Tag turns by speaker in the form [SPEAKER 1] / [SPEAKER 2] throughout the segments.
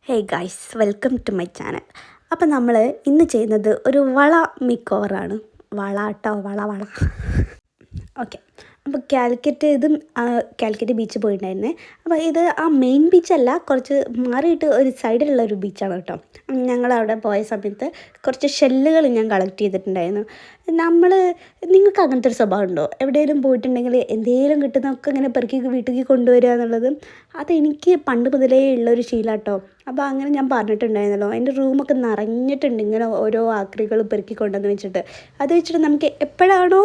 [SPEAKER 1] Hey guys, welcome to my channel. അപ്പോൾ നമ്മൾ ഇന്ന് ചെയ്യുന്നത് ഒരു വള മേക്ക് വള കേട്ടോ, വള. ഓക്കെ, അപ്പോൾ കാലിക്കറ്റ് ബീച്ച് പോയിട്ടുണ്ടായിരുന്നേ. അപ്പോൾ ഇത് ആ മെയിൻ ബീച്ചല്ല, കുറച്ച് മാറിയിട്ട് ഒരു സൈഡിലുള്ള ഒരു ബീച്ചാണ് കേട്ടോ. ഞങ്ങളവിടെ പോയ സമയത്ത് കുറച്ച് ഷെല്ലുകൾ ഞാൻ കളക്ട് ചെയ്തിട്ടുണ്ടായിരുന്നു. നിങ്ങൾക്ക് അങ്ങനത്തെ ഒരു സ്വഭാവം ഉണ്ടോ? എവിടെയെങ്കിലും പോയിട്ടുണ്ടെങ്കിൽ എന്തെങ്കിലും കിട്ടുന്നതൊക്കെ ഇങ്ങനെ പെറുക്കി വീട്ടിലേക്ക് കൊണ്ടുവരിക എന്നുള്ളത് അതെനിക്ക് പണ്ട് മുതലേ ഉള്ളൊരു ശീലം കേട്ടോ. അപ്പോൾ അങ്ങനെ ഞാൻ പറഞ്ഞിട്ടുണ്ടായിരുന്നല്ലോ, എൻ്റെ റൂമൊക്കെ നിറഞ്ഞിട്ടുണ്ട് ഇങ്ങനെ ഓരോ ആക്രികൾ പെറുക്കി കൊണ്ടുവന്ന് വെച്ചിട്ട്. അത് വെച്ചിട്ട് നമുക്ക് എപ്പോഴാണോ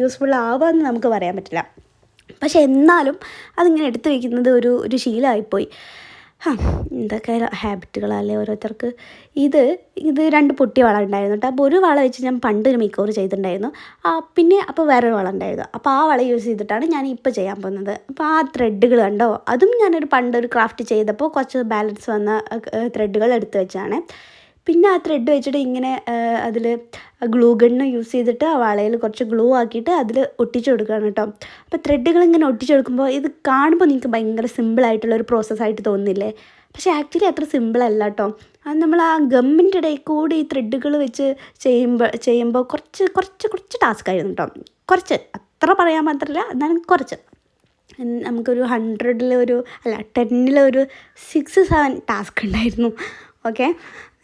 [SPEAKER 1] യൂസ്ഫുൾ ആവുകയെന്ന് നമുക്ക് പറയാൻ പറ്റില്ല. പക്ഷെ എന്നാലും അതിങ്ങനെ എടുത്തു വയ്ക്കുന്നത് ഒരു ശീലമായിപ്പോയി. എന്തൊക്കെ ഹാബിറ്റുകളല്ലേ ഓരോരുത്തർക്ക്. ഇത് 2 പൊട്ടിയ വള ഉണ്ടായിരുന്നു കേട്ടോ. അപ്പോൾ ഒരു വള വെച്ച് ഞാൻ പണ്ട് ഒരു മേക്ക് ഓവർ ചെയ്തിട്ടുണ്ടായിരുന്നു. പിന്നെ അപ്പോൾ വേറൊരു വള ഉണ്ടായിരുന്നു. അപ്പോൾ ആ വള യൂസ് ചെയ്തിട്ടാണ് ഞാൻ ഇപ്പോൾ ചെയ്യാൻ പോകുന്നത്. അപ്പോൾ ആ ത്രെഡുകൾ കണ്ടോ, അതും ഞാനൊരു പണ്ടൊരു ക്രാഫ്റ്റ് ചെയ്തപ്പോൾ കുറച്ച് ബാലൻസ് വന്ന ത്രെഡുകൾ എടുത്ത് വെച്ചാണ്. പിന്നെ ആ ത്രെഡ് വെച്ചിട്ട് ഇങ്ങനെ അതിൽ ഗ്ലൂ ഗണ്ണ് യൂസ് ചെയ്തിട്ട് ആ വളയിൽ കുറച്ച് ഗ്ലൂ ആക്കിയിട്ട് അതിൽ ഒട്ടിച്ചു കൊടുക്കുകയാണ് കേട്ടോ. അപ്പോൾ ത്രെഡുകൾ ഇങ്ങനെ ഒട്ടിച്ചു കൊടുക്കുമ്പോൾ ഇത് കാണുമ്പോൾ നിങ്ങൾക്ക് ഭയങ്കര സിമ്പിളായിട്ടുള്ളൊരു പ്രോസസ്സായിട്ട് തോന്നുന്നില്ലേ? പക്ഷേ ആക്ച്വലി അത്ര സിമ്പിളല്ല കേട്ടോ. അത് നമ്മൾ ആ ഗമ്മിൻ്റെ ഇടയിൽ കൂടി ഈ ത്രെഡുകൾ വെച്ച് ചെയ്യുമ്പോൾ കുറച്ച് ടാസ്ക് ആയിരുന്നു കേട്ടോ. കുറച്ച്, അത്ര പറയാൻ മാത്രമല്ല, എന്നാലും കുറച്ച്. നമുക്കൊരു 10 6-7 ടാസ്ക് ഉണ്ടായിരുന്നു. ഓക്കെ,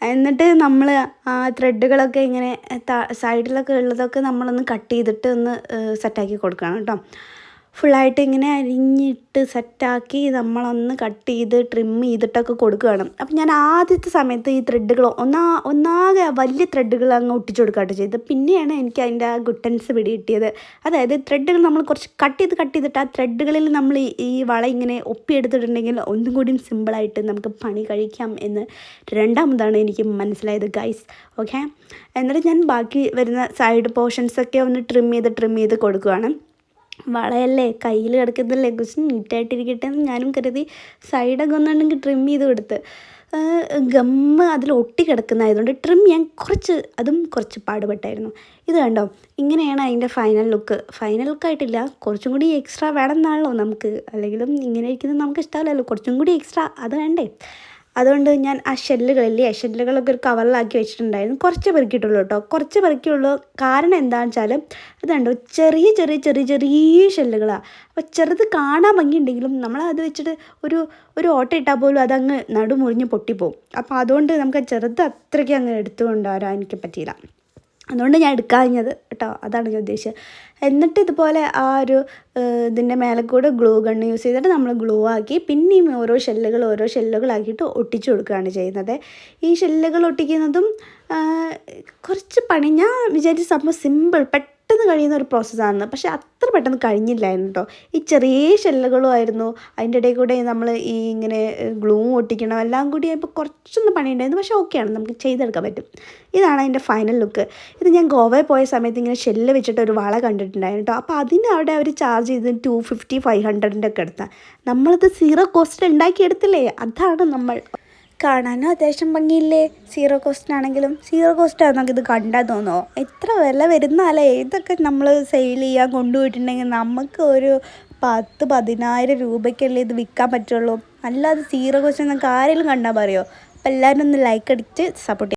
[SPEAKER 1] എന്നിട്ട് നമ്മൾ ആ ത്രെഡുകളൊക്കെ ഇങ്ങനെ സൈഡിലൊക്കെ ഉള്ളതൊക്കെ നമ്മളൊന്ന് കട്ട് ചെയ്തിട്ട് ഒന്ന് സെറ്റാക്കി കൊടുക്കണം കേട്ടോ. ഫുള്ളായിട്ട് ഇങ്ങനെ അരിഞ്ഞിട്ട് സെറ്റാക്കി നമ്മളൊന്ന് കട്ട് ചെയ്ത് ട്രിം ചെയ്തിട്ടൊക്കെ കൊടുക്കുകയാണ്. അപ്പം ഞാൻ ആദ്യത്തെ സമയത്ത് ഈ ത്രെഡുകൾ ഒന്നാകെ വലിയ ത്രെഡുകൾ അങ്ങ് ഒട്ടിച്ചു കൊടുക്കുകയായിട്ട് ചെയ്തത്. പിന്നെയാണ് എനിക്ക് അതിൻ്റെ ആ ഗുട്ടൻസ് പിടികിട്ടിയത്. അതായത് ത്രെഡുകൾ നമ്മൾ കുറച്ച് കട്ട് ചെയ്തിട്ട് ആ ത്രെഡുകളിൽ നമ്മൾ ഈ വള ഇങ്ങനെ ഒപ്പിയെടുത്തിട്ടുണ്ടെങ്കിൽ ഒന്നും കൂടി സിമ്പിളായിട്ട് നമുക്ക് പണി കഴിക്കാം എന്ന് രണ്ടാമതാണ് എനിക്ക് മനസ്സിലായത് ഗൈസ്. ഓക്കെ, എന്നിട്ട് ഞാൻ ബാക്കി വരുന്ന സൈഡ് പോർഷൻസൊക്കെ ഒന്ന് ട്രിം ചെയ്ത് കൊടുക്കുകയാണ്. വളയല്ലേ, കയ്യിൽ കിടക്കുന്നതല്ലേ, കുറച്ച് നീറ്റായിട്ടിരിക്കട്ടെ എന്ന് ഞാനും കരുതി സൈഡൊക്കെ ഒന്നുണ്ടെങ്കിൽ ട്രിം ചെയ്ത് കൊടുത്ത്. ഗമ്മ് അതിൽ ഒട്ടി കിടക്കുന്നതായതുകൊണ്ട് ട്രിം ചെയ്യാൻ കുറച്ച് പാടുപെട്ടായിരുന്നു. ഇത് കണ്ടോ, ഇങ്ങനെയാണ് അതിൻ്റെ ഫൈനൽ ലുക്കായിട്ടില്ല. കുറച്ചും കൂടി എക്സ്ട്രാ വേണമെന്നാണല്ലോ നമുക്ക്, അല്ലെങ്കിലും ഇങ്ങനെ ഇരിക്കുന്നത് നമുക്ക് ഇഷ്ടമല്ലല്ലോ, കുറച്ചും കൂടി എക്സ്ട്രാ അത് വേണ്ടേ. അതുകൊണ്ട് ഞാൻ ആ ഷെല്ലുകളൊക്കെ ഒരു കവറിലാക്കി വെച്ചിട്ടുണ്ടായിരുന്നു. കുറച്ച് പെറുക്കിയിട്ടുള്ളൂ കേട്ടോ, കുറച്ച് പെറുക്കിയുള്ളൂ. കാരണം എന്താണെന്ന് വെച്ചാൽ ഇതുണ്ടോ, ചെറിയ ഷെല്ലുകളാണ്. അപ്പോൾ ചെറുത് കാണാൻ ഭംഗിയുണ്ടെങ്കിലും നമ്മളത് വെച്ചിട്ട് ഒരു ഓട്ട ഇട്ടാൽ പോലും അതങ്ങ് നടുമുറിഞ്ഞ് പൊട്ടിപ്പോവും. അപ്പോൾ അതുകൊണ്ട് നമുക്ക് ചെറുത് അത്രയ്ക്ക് അങ്ങ് എടുത്തുകൊണ്ടുവരാൻ എനിക്ക് പറ്റിയില്ല. അതുകൊണ്ട് ഞാൻ എടുക്കാഞ്ഞത് കേട്ടോ, അതാണ് ഞാൻ ഉദ്ദേശിച്ചത്. എന്നിട്ട് ഇതുപോലെ ആ ഒരു ഇതിൻ്റെ മേലെ കൂടെ ഗ്ലൂ ഗണ്ണ് യൂസ് ചെയ്തിട്ട് നമ്മൾ ഗ്ലൂ ആക്കി പിന്നെയും ഓരോ ഷെല്ലുകളാക്കിയിട്ട് ഒട്ടിച്ചു കൊടുക്കുകയാണ് ചെയ്യുന്നത്. ഈ ഷെല്ലുകൾ ഒട്ടിക്കുന്നതും കുറച്ച് പണി. ഞാൻ വിചാരിച്ച സംഭവം സിമ്പിൾ, പെട്ടെന്ന് കഴിയുന്ന ഒരു പ്രോസസ്സാണ്. പക്ഷേ അത്ര പെട്ടെന്ന് കഴിഞ്ഞില്ലായിരുന്നു കേട്ടോ. ഈ ചെറിയ ഷെല്ലുകളും ആയിരുന്നു, അതിൻ്റെ ഇടയിൽ കൂടെ നമ്മൾ ഈ ഇങ്ങനെ ഗ്ലൂ ഒട്ടിക്കണം, എല്ലാം കൂടി ആയപ്പോൾ കുറച്ചൊന്നും പണിയുണ്ടായിരുന്നു. പക്ഷേ ഓക്കെയാണ്, നമുക്ക് ചെയ്തെടുക്കാൻ പറ്റും. ഇതാണ് അതിൻ്റെ ഫൈനൽ ലുക്ക്. ഇത് ഞാൻ ഗോവയിൽ പോയ സമയത്ത് ഇങ്ങനെ ഷെല്ല് വെച്ചിട്ട് ഒരു വള കണ്ടിട്ടുണ്ടായിരുന്നു കേട്ടോ. അപ്പോൾ അതിന് അവിടെ അവർ ചാർജ് ചെയ്ത് 250 500 ഒക്കെ എടുത്താൽ നമ്മളത് 0 കോസ്റ്റ് ഉണ്ടാക്കിയെടുത്തില്ലേ. അതാണ് നമ്മൾ. കാണാനും അത്യാവശ്യം ഭംഗിയില്ലേ, 0 കോസ്റ്റിനാണെങ്കിലും. 0 കോസ്റ്റാണ് നമുക്കിത് കണ്ടാൽ തോന്നുമോ? എത്ര വില വരുന്നാലേ ഇതൊക്കെ നമ്മൾ സെയിൽ ചെയ്യാൻ കൊണ്ടുപോയിട്ടുണ്ടെങ്കിൽ നമുക്ക് ഒരു 10,000-10,000 രൂപയ്ക്കല്ലേ ഇത് വിൽക്കാൻ പറ്റുള്ളൂ. അല്ലാതെ 0 കോസ്റ്റ് നമുക്ക് ആരെങ്കിലും കണ്ടാൽ പറയുമോ? അപ്പോൾ എല്ലാവരും ഒന്ന് ലൈക്ക് അടിച്ച് സപ്പോർട്ട്